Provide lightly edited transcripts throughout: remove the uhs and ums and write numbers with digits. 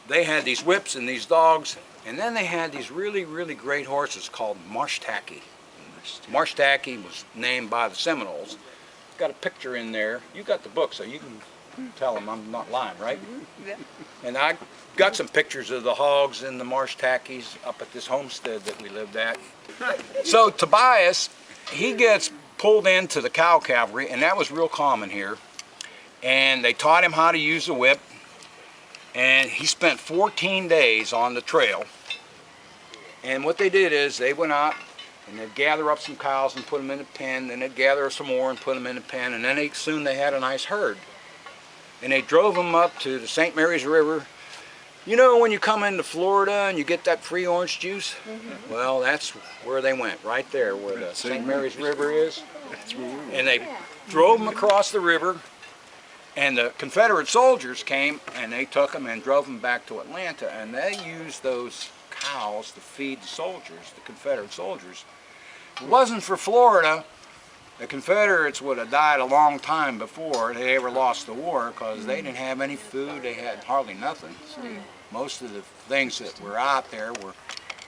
they had these whips and these dogs, and then they had these really, really great horses called Marsh Tacky. Marsh Tacky was named by the Seminoles. Got a picture in there. You got the book, so you can tell them I'm not lying, right? Yeah. And I got some pictures of the hogs and the Marsh Tackies up at this homestead that we lived at. So Tobias, he gets pulled into the cow cavalry, and that was real common here. And they taught him how to use the whip, and he spent 14 days on the trail. And what they did is they went out and they'd gather up some cows and put them in a pen, then they'd gather some more and put them in a pen, and then soon they had a nice herd. And they drove them up to the St. Mary's River. You know when you come into Florida and you get that free orange juice? Mm-hmm. Well, that's where they went, right there where the St. Mary's River is. And they drove them across the river, and the Confederate soldiers came and they took them and drove them back to Atlanta, and they used those cows to feed the soldiers, the Confederate soldiers. If it wasn't for Florida, the Confederates would have died a long time before they ever lost the war, because they didn't have any food. They had hardly nothing. Most of the things that were out there were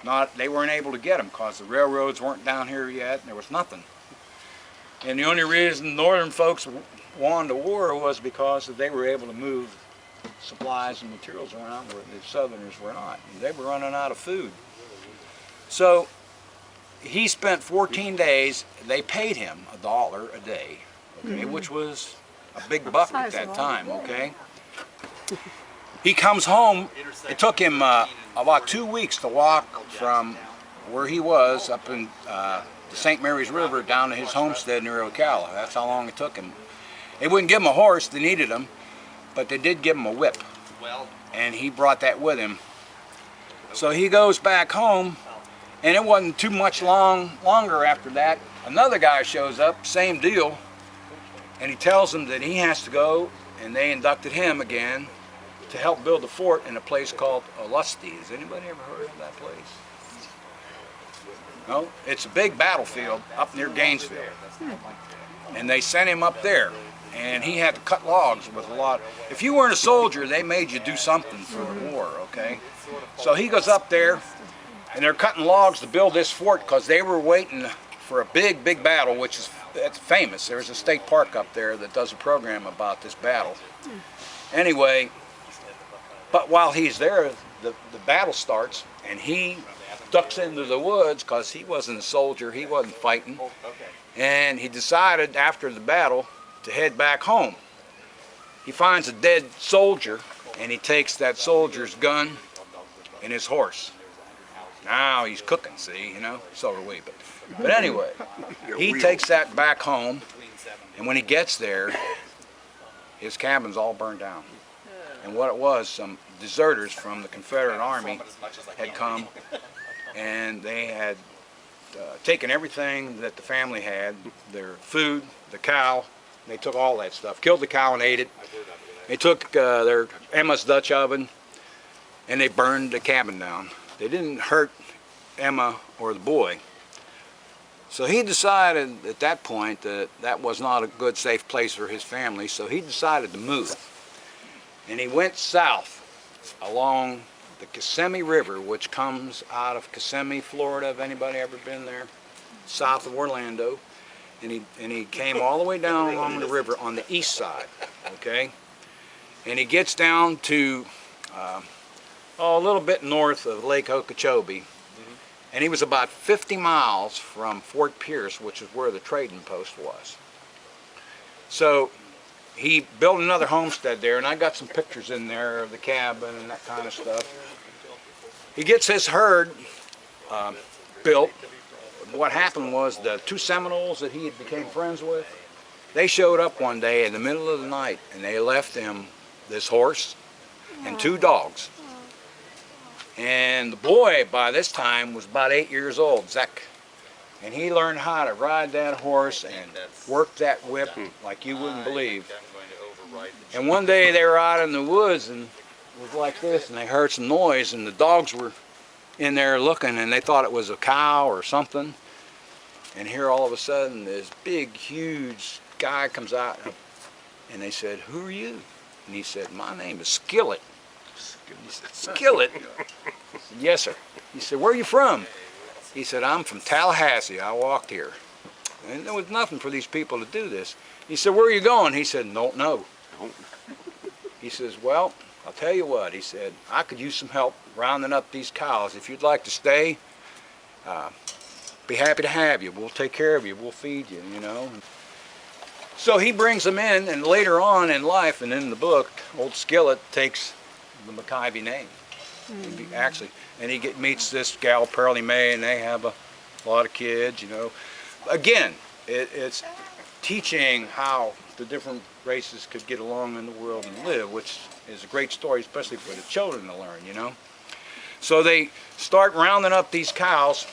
not, they weren't able to get them because the railroads weren't down here yet, and there was nothing. And the only reason northern folks won the war was because they were able to move supplies and materials around where the Southerners were not. And they were running out of food. So he spent 14 days. They paid him $1 a day, okay, which was a big buck at that time, okay? He comes home. It took him about 2 weeks to walk from where he was up in the St. Mary's River down to his homestead near Ocala. That's how long it took him. They wouldn't give him a horse. They needed him, but they did give him a whip, and he brought that with him. So he goes back home, and it wasn't too much longer after that. Another guy shows up, same deal, and he tells him that he has to go, and they inducted him again to help build a fort in a place called Olustee. Has anybody ever heard of that place? No? It's a big battlefield up near Gainesville. And they sent him up there, and he had to cut logs with a lot. If you weren't a soldier, they made you do something for the war, okay? So he goes up there, and they're cutting logs to build this fort because they were waiting for a big, big battle, which is it's famous. There's a state park up there that does a program about this battle. Anyway, but while he's there, the battle starts, and he ducks into the woods because he wasn't a soldier, he wasn't fighting, and he decided after the battle to head back home. He finds a dead soldier, and he takes that soldier's gun and his horse. Now he's cooking, see, you know, so are we. But anyway, he takes that back home, and when he gets there, his cabin's all burned down. And what it was, some deserters from the Confederate Army had come, and they had taken everything that the family had, their food, the cow. They took all that stuff, killed the cow and ate it. They took their Emma's Dutch oven, and they burned the cabin down. They didn't hurt Emma or the boy. So he decided at that point that that was not a good, safe place for his family, so he decided to move. And he went south along the Kissimmee River, which comes out of Kissimmee, Florida. Have anybody ever been there? South of Orlando. And he came all the way down along the river on the east side, okay? And he gets down to a little bit north of Lake Okeechobee. And he was about 50 miles from Fort Pierce, which is where the trading post was. So he built another homestead there, and I got some pictures in there of the cabin and that kind of stuff. He gets his herd built. What happened was the two Seminoles that he became friends with, they showed up one day in the middle of the night, and they left him this horse and two dogs. And the boy by this time was about 8 years old, Zach. And he learned how to ride that horse and work that whip like you wouldn't believe. And one day they were out in the woods, and it was like this, and they heard some noise, and the dogs were in there looking, and they thought it was a cow or something. And here all of a sudden this big, huge guy comes out, and they said, "Who are you?" And he said, "My name is Skillet." Skillet? I said, yes, sir. He said, where are you from? He said, I'm from Tallahassee. I walked here. And there was nothing for these people to do this. He said, where are you going? He said, don't know. He says, well, I'll tell you what. He said, I could use some help rounding up these cows. If you'd like to stay, be happy to have you. We'll take care of you. We'll feed you, you know. So he brings them in, and later on in life and in the book, old Skillet takes the McIvy name. Actually, and he meets this gal, Pearlie Mae, and they have a lot of kids, you know. Again, it's teaching how the different races could get along in the world and live, which is a great story, especially for the children to learn, you know. So they start rounding up these cows,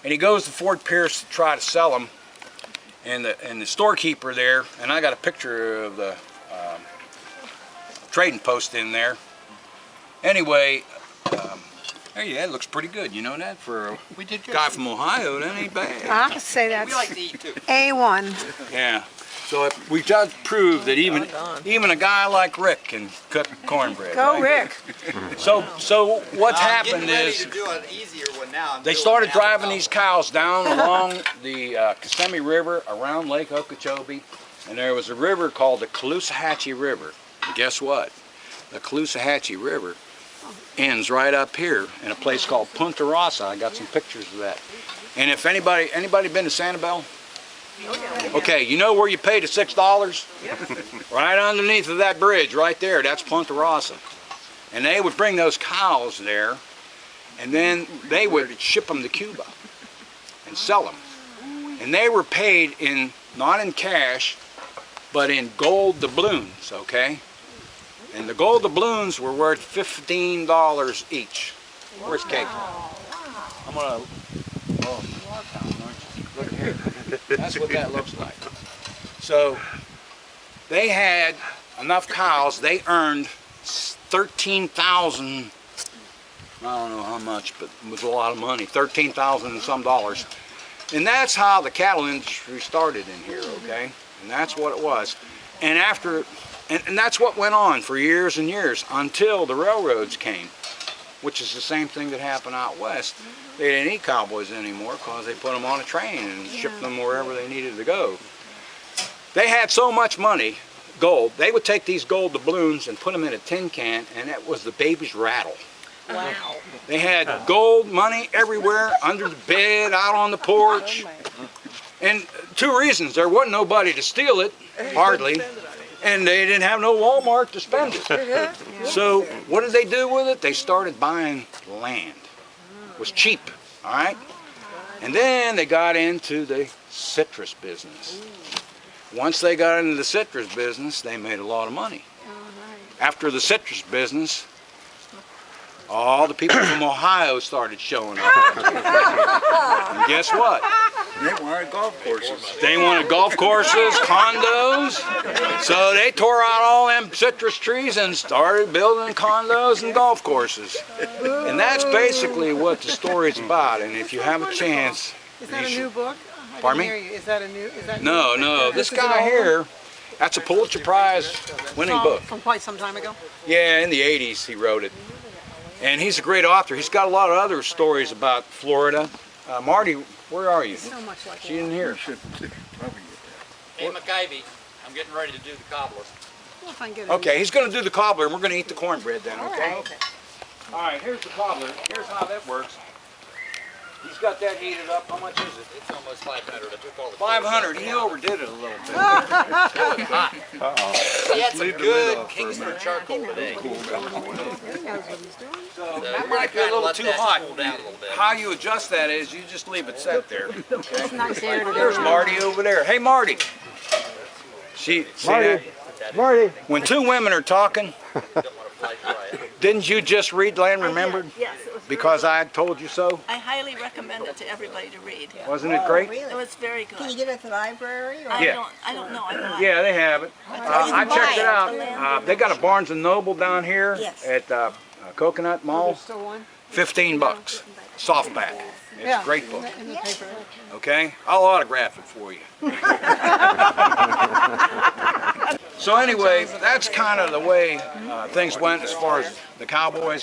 and he goes to Fort Pierce to try to sell them. And the storekeeper there, and I got a picture of the trading post in there. Anyway, hey, that looks pretty good. You know that for a guy from Ohio, that ain't bad. I can say that's We like to eat too. A1. Yeah. So we just proved that even a guy like Rick can cook cornbread. Go right? Rick. So what's happened is to do an easier one now. they started driving these cows down along the Kissimmee River around Lake Okeechobee, and there was a river called the Caloosahatchee River. And guess what? The Caloosahatchee River ends right up here in a place called Punta Rasa. I got some pictures of that. And if anybody been to Sanibel? Okay, you know where you pay the $6? Yep. Right underneath of that bridge, right there. That's Punta Rasa. And they would bring those cows there, and then they would ship them to Cuba and sell them. And they were paid not in cash, but in gold doubloons, okay? And the gold doubloons were worth $15 each. Where's Kate? I'm gonna, oh, look here. That's what that looks like. So they had enough cows, they earned 13,000, I don't know how much, but it was a lot of money, 13,000 and some dollars. And that's how the cattle industry started in here, okay? And that's what it was. And and that's what went on for years and years until the railroads came, which is the same thing that happened out west. They didn't need cowboys anymore because they put them on a train and shipped them wherever they needed to go. They had so much money, gold, they would take these gold doubloons and put them in a tin can, and that was the baby's rattle. Wow. They had gold money everywhere, under the bed, out on the porch. And two reasons: there wasn't nobody to steal it, hardly, and they didn't have no Walmart to spend it. So what did they do with it? They started buying land. It was cheap, all right? And then they got into the citrus business. Once they got into the citrus business, they made a lot of money. After the citrus business, all the people from Ohio started showing up. And guess what? They wanted golf courses. They wanted golf courses, condos. So they tore out all them citrus trees and started building condos and golf courses. And that's basically what the story's about. And if you have a chance, Is that a new book? Pardon me? Is that a new? No. This guy here, that's a Pulitzer Prize winning book. From quite some time ago? Yeah, in the 80s he wrote it. And he's a great author. He's got a lot of other stories about Florida. Marty, where are you? So much like She didn't hear. Hey, McIvy, I'm getting ready to do the cobbler. Well, if I can get it. Okay, he's going to do the cobbler, and we're going to eat the cornbread then, okay? Okay. All right, here's the cobbler. Here's how that works. He's got that heated up. How much is it? It's almost 500. I took all the 500. He overdid it a little bit. He had some good Kingsford charcoal today. He knows what he's doing. So that might be a little too hot. How you adjust that is you just leave it set there. Okay? It's not there to There's Marty over there. Hey, Marty. See that? Marty. When two women are talking, didn't you just read Land Remembered? Yes, it was Because I told you so? I highly recommend it to everybody to read. Wasn't it great? It was very good. Can you get it at the library? Or? I Yeah. don't know. I'm not. Yeah, they have it. I checked it out. They got a Barnes & Noble down here at Coconut Mall. There's still one? 15 bucks. Softback. It's a great book. In the paper. Okay? I'll autograph it for you. So anyway, that's kind of the way things went as far as the Cowboys.